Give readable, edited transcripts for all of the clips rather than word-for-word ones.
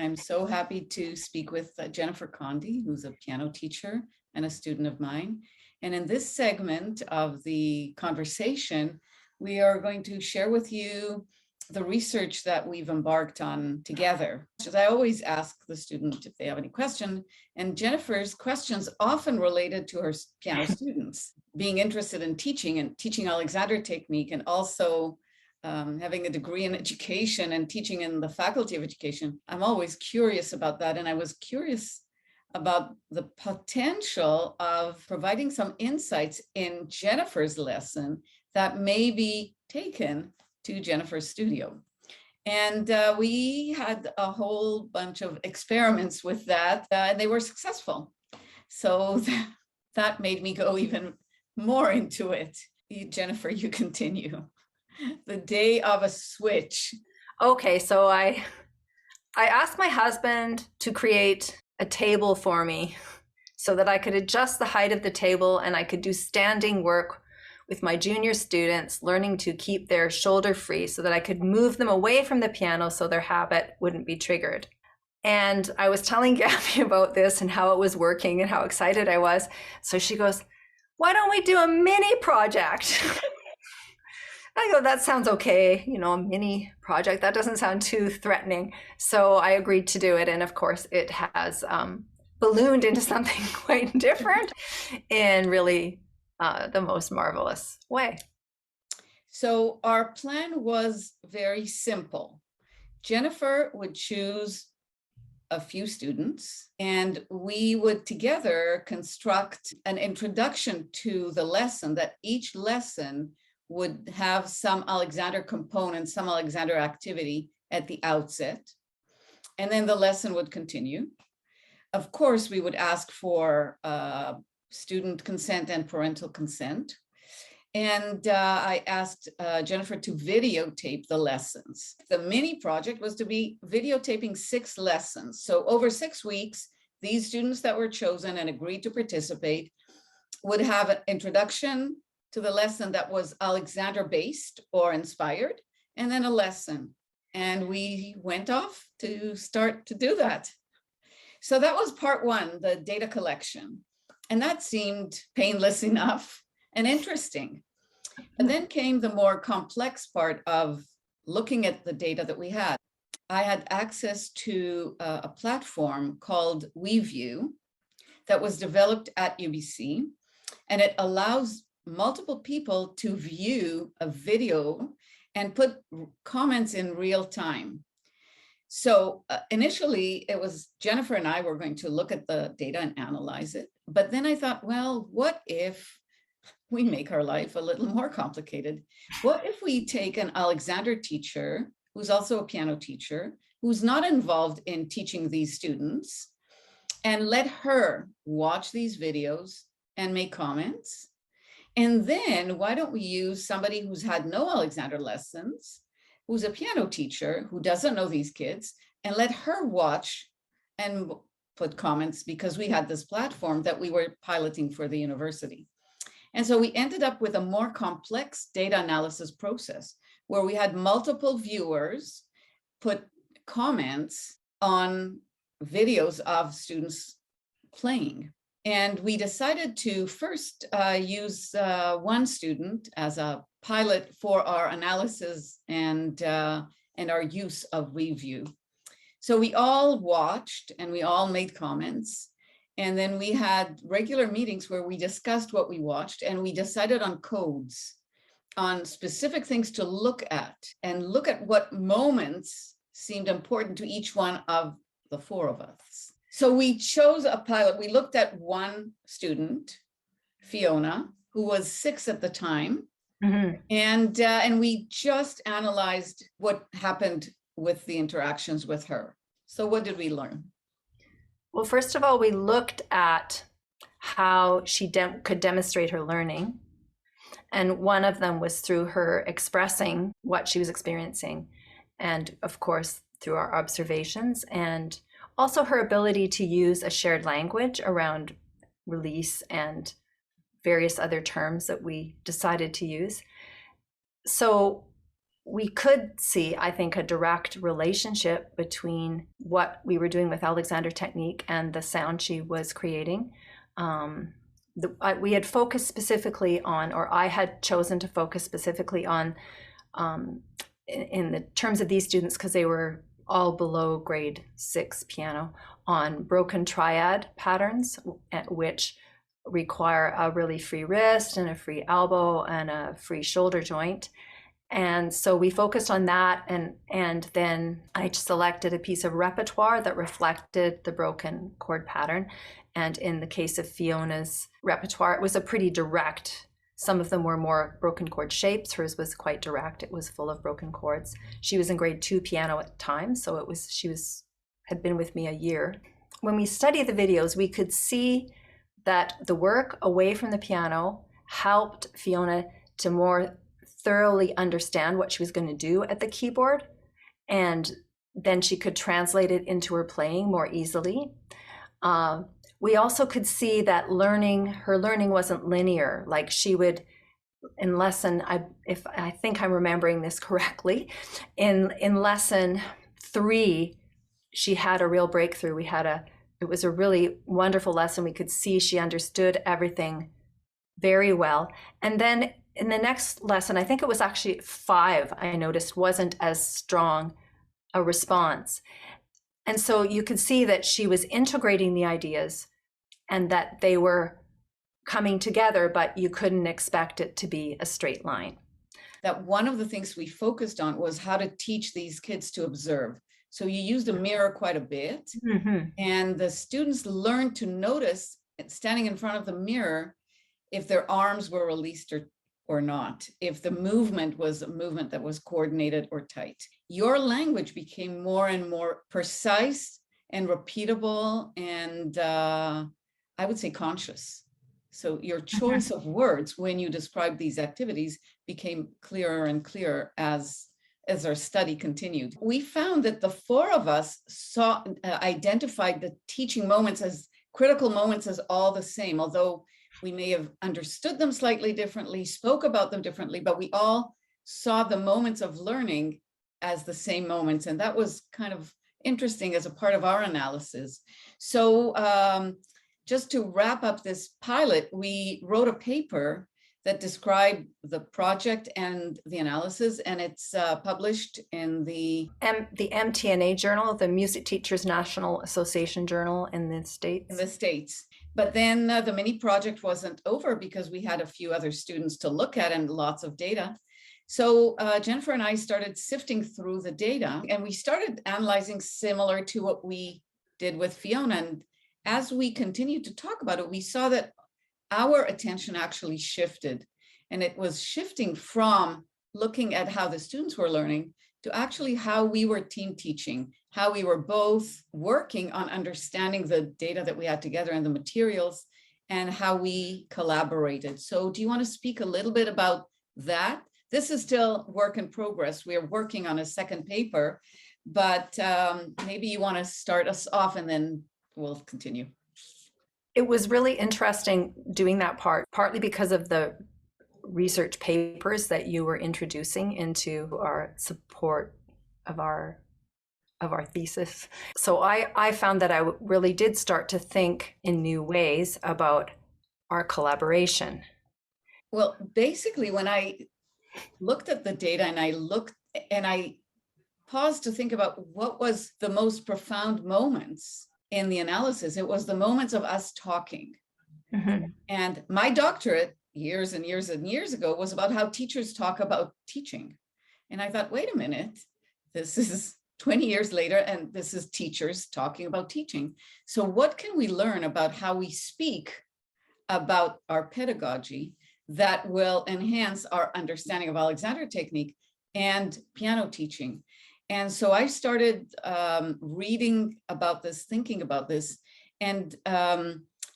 I'm so happy to speak with Jennifer Condie, who's a piano teacher and a student of mine. And in this segment of the conversation, we are going to share with you the research that we've embarked on together. As I always ask the student if they have any question, and Jennifer's questions often related to her piano students, being interested in teaching and teaching Alexander technique, and also having a degree in education and teaching in the Faculty of Education. I'm always curious about that. And I was curious about the potential of providing some insights in Jennifer's lesson that may be taken to Jennifer's studio. And we had a whole bunch of experiments with that, and they were successful. So that made me go even more into it. Jennifer, you continue. The day of a switch. Okay, so I asked my husband to create a table for me so that I could adjust the height of the table and I could do standing work with my junior students, learning to keep their shoulder free so that I could move them away from the piano so their habit wouldn't be triggered. And I was telling Gaby about this and how it was working and how excited I was. So she goes, "Why don't we do a mini project?" I go, "That sounds okay, a mini project. That doesn't sound too threatening." So I agreed to do it. And of course, it has ballooned into something quite different in really the most marvelous way. So our plan was very simple. Jennifer would choose a few students, and we would together construct an introduction to the lesson, that each lesson would have some Alexander component, some Alexander activity at the outset, and then the lesson would continue. Of course, we would ask for student consent and parental consent. And I asked Jennifer to videotape the lessons. The mini project was to be videotaping 6 lessons. So over 6 weeks, these students that were chosen and agreed to participate would have an introduction to the lesson that was Alexander based or inspired, and then a lesson. And we went off to start to do that. So that was part 1, the data collection. And that seemed painless enough and interesting. And then came the more complex part of looking at the data that we had. I had access to a platform called WeView that was developed at UBC, and it allows multiple people to view a video and put comments in real time. So initially it was Jennifer and I were going to look at the data and analyze it. But then I thought, well, what if we make our life a little more complicated? What if we take an Alexander teacher, who's also a piano teacher, who's not involved in teaching these students, and let her watch these videos and make comments? And then why don't we use somebody who's had no Alexander lessons, who's a piano teacher, who doesn't know these kids, and let her watch and put comments, because we had this platform that we were piloting for the university. And so we ended up with a more complex data analysis process where we had multiple viewers put comments on videos of students playing. And we decided to first use one student as a pilot for our analysis and our use of WeView. So we all watched and we all made comments. And then we had regular meetings where we discussed what we watched, and we decided on codes, on specific things to look at, and look at what moments seemed important to each one of the 4 of us. So we chose a pilot. We looked at one student, Fiona, who was 6 at the time. Mm-hmm. And we just analyzed what happened with the interactions with her. So what did we learn? Well, first of all, we looked at how she could demonstrate her learning. And one of them was through her expressing what she was experiencing. And of course, through our observations, and also her ability to use a shared language around release and various other terms that we decided to use. So we could see, I think, a direct relationship between what we were doing with Alexander Technique and the sound she was creating. We had focused specifically on, or I had chosen to focus specifically on, in the terms of these students, because they were all below grade 6 piano, on broken triad patterns, which require a really free wrist and a free elbow and a free shoulder joint. And so we focused on that, and then I selected a piece of repertoire that reflected the broken chord pattern. And in the case of Fiona's repertoire, it was a pretty direct. Some of them were more broken chord shapes. Hers was quite direct. It was full of broken chords. She was in grade 2 piano at the time, so had been with me a year. When we studied the videos, we could see that the work away from the piano helped Fiona to more thoroughly understand what she was going to do at the keyboard, and then she could translate it into her playing more easily. We also could see that her learning wasn't linear. Like she would, in lesson, if I think I'm remembering this correctly, in lesson 3, she had a real breakthrough. It was a really wonderful lesson. We could see she understood everything very well. And then in the next lesson, I think it was actually 5, I noticed wasn't as strong a response. And so you could see that she was integrating the ideas and that they were coming together, but you couldn't expect it to be a straight line. That one of the things we focused on was how to teach these kids to observe. So you used a mirror quite a bit, and the students learned to notice, standing in front of the mirror, if their arms were released or not, if the movement was a movement that was coordinated or tight. Your language became more and more precise and repeatable and I would say conscious. So your choice of words when you described these activities became clearer and clearer as our study continued. We found that the 4 of us identified the teaching moments as critical moments as all the same, although we may have understood them slightly differently, spoke about them differently, but we all saw the moments of learning as the same moments. And that was kind of interesting as a part of our analysis. So just to wrap up this pilot, we wrote a paper that described the project and the analysis, and it's published in the MTNA journal, the Music Teachers National Association journal in the States. But then the mini project wasn't over because we had a few other students to look at and lots of data. So Jennifer and I started sifting through the data, and we started analyzing similar to what we did with Fiona. And as we continued to talk about it, we saw that our attention actually shifted, and it was shifting from looking at how the students were learning to actually how we were team teaching, how we were both working on understanding the data that we had together and the materials, and how we collaborated. So do you want to speak a little bit about that? This is still work in progress. We are working on a second paper, but maybe you want to start us off and then we'll continue. It was really interesting doing that part, partly because of the research papers that you were introducing into our support of our thesis. So I found that I really did start to think in new ways about our collaboration. Well, basically, when I looked at the data and I paused to think about what was the most profound moments in the analysis, it was the moments of us talking. And my doctorate years and years and years ago was about how teachers talk about teaching. And I thought, wait a minute, this is 20 years later, and this is teachers talking about teaching. So what can we learn about how we speak about our pedagogy that will enhance our understanding of Alexander Technique and piano teaching? And so I started reading about this, thinking about this, and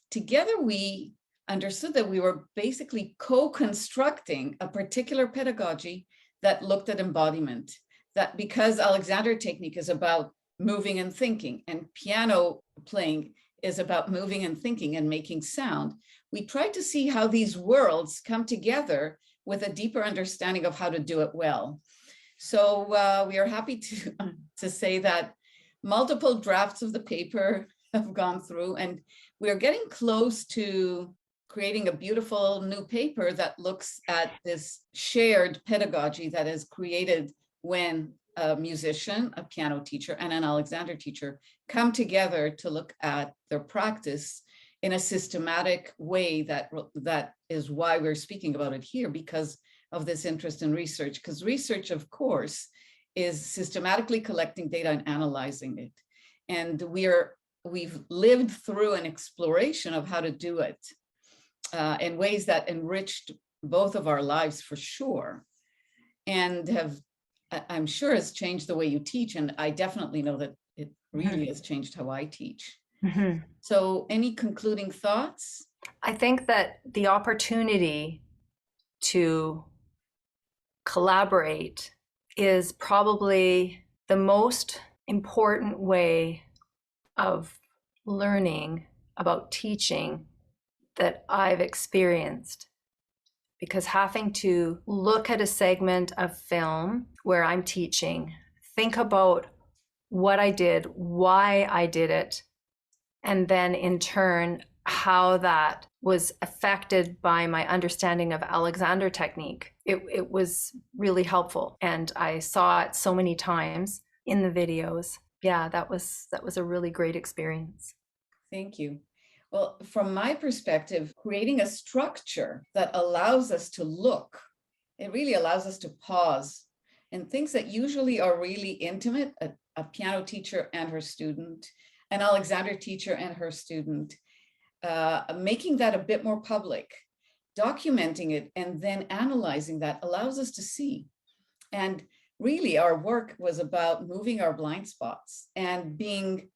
together we understood that we were basically co-constructing a particular pedagogy that looked at embodiment. That because Alexander Technique is about moving and thinking, and piano playing is about moving and thinking and making sound, we tried to see how these worlds come together with a deeper understanding of how to do it well. So we are happy to say that multiple drafts of the paper have gone through, and we are getting close to creating a beautiful new paper that looks at this shared pedagogy that is created when a musician, a piano teacher, and an Alexander teacher come together to look at their practice in a systematic way. That is why we're speaking about it here, because of this interest in research, because research, of course, is systematically collecting data and analyzing it. And we've lived through an exploration of how to do it in ways that enriched both of our lives for sure, and I'm sure has changed the way you teach. And I definitely know that it really has changed how I teach. So any concluding thoughts? I think that the opportunity to collaborate is probably the most important way of learning about teaching that I've experienced. Because having to look at a segment of film where I'm teaching, think about what I did, why I did it, and then in turn, how that was affected by my understanding of Alexander technique. It was really helpful. And I saw it so many times in the videos. Yeah, that was a really great experience. Thank you. Well, from my perspective, creating a structure that allows us to look, it really allows us to pause, and things that usually are really intimate, a piano teacher and her student, an Alexander teacher and her student, making that a bit more public, documenting it, and then analyzing that allows us to see. And really, our work was about moving our blind spots and being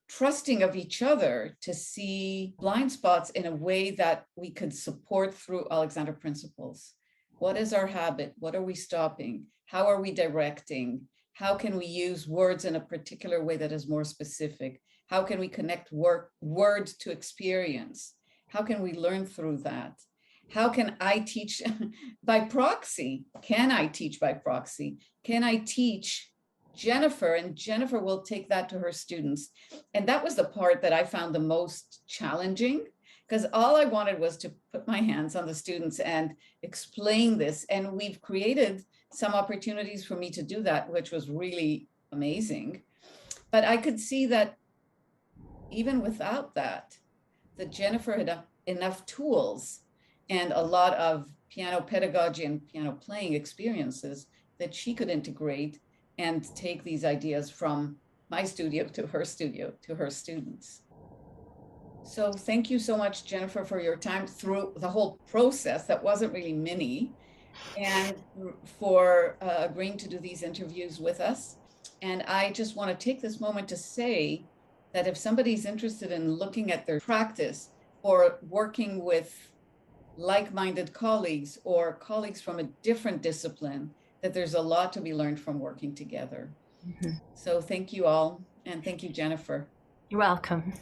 trusting of each other to see blind spots in a way that we could support through Alexander principles. What is our habit? What are we stopping? How are we directing? How can we use words in a particular way that is more specific? How can we connect words to experience? How can we learn through that? How can I teach by proxy? Can I teach by proxy? Can I teach Jennifer, and Jennifer will take that to her students? And that was the part that I found the most challenging, because all I wanted was to put my hands on the students and explain this. And we've created some opportunities for me to do that, which was really amazing. But I could see that even without that Jennifer had enough tools and a lot of piano pedagogy and piano playing experiences that she could integrate and take these ideas from my studio to her studio to her students. So thank you so much, Jennifer, for your time through the whole process that wasn't really mini, and for agreeing to do these interviews with us. And I just want to take this moment to say that if somebody's interested in looking at their practice or working with like-minded colleagues or colleagues from a different discipline, that there's a lot to be learned from working together. So thank you all, and thank you, Jennifer. You're welcome.